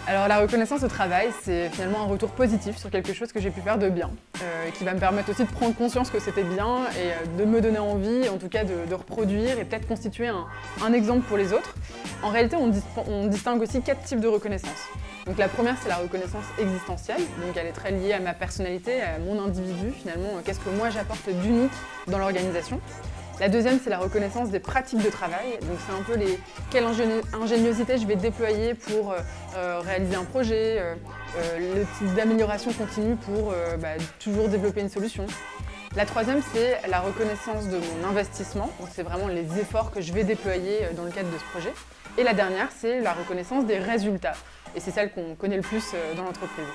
Alors la reconnaissance au travail, c'est finalement un retour positif sur quelque chose que j'ai pu faire de bien, qui va me permettre aussi de prendre conscience que c'était bien et de me donner envie, en tout cas de reproduire et peut-être constituer un exemple pour les autres. En réalité, on distingue aussi 4 types de reconnaissance. Donc la première, c'est la reconnaissance existentielle, donc elle est très liée à ma personnalité, à mon individu finalement, qu'est-ce que moi j'apporte d'unique dans l'organisation. La deuxième, c'est la reconnaissance des pratiques de travail. Donc c'est un peu quelle ingéniosité je vais déployer pour réaliser un projet, le type d'amélioration continue pour toujours développer une solution. La troisième, c'est la reconnaissance de mon investissement. Donc c'est vraiment les efforts que je vais déployer dans le cadre de ce projet. Et la dernière, c'est la reconnaissance des résultats. Et c'est celle qu'on connaît le plus dans l'entreprise.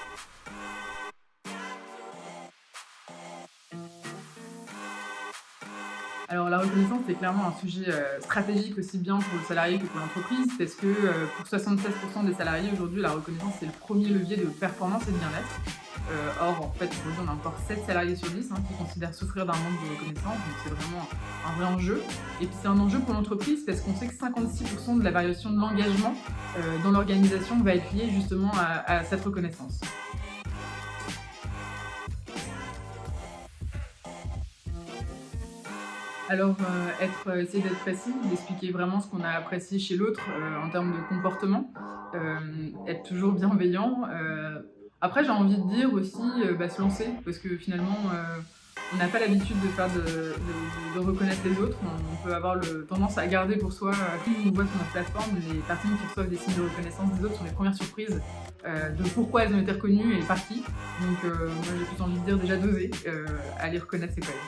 Alors la reconnaissance, c'est clairement un sujet stratégique aussi bien pour le salarié que pour l'entreprise, parce que pour 76% des salariés aujourd'hui, la reconnaissance c'est le premier levier de performance et de bien-être. Or, en fait, aujourd'hui, on a encore 7 salariés sur 10 qui considèrent souffrir d'un manque de reconnaissance, donc c'est vraiment un vrai enjeu. Et puis c'est un enjeu pour l'entreprise parce qu'on sait que 56% de la variation de l'engagement dans l'organisation va être liée justement à cette reconnaissance. Alors, essayer d'être précis, d'expliquer vraiment ce qu'on a apprécié chez l'autre en termes de comportement, être toujours bienveillant. Après, j'ai envie de dire aussi se lancer, parce que finalement, on n'a pas l'habitude de faire de reconnaître les autres. On peut avoir tendance à garder pour soi. Quand on voit sur notre plateforme, les personnes qui reçoivent des signes de reconnaissance des autres sont les premières surprises de pourquoi elles ont été reconnues et par qui. Donc, moi, j'ai plus envie de dire déjà d'oser aller reconnaître ses collègues.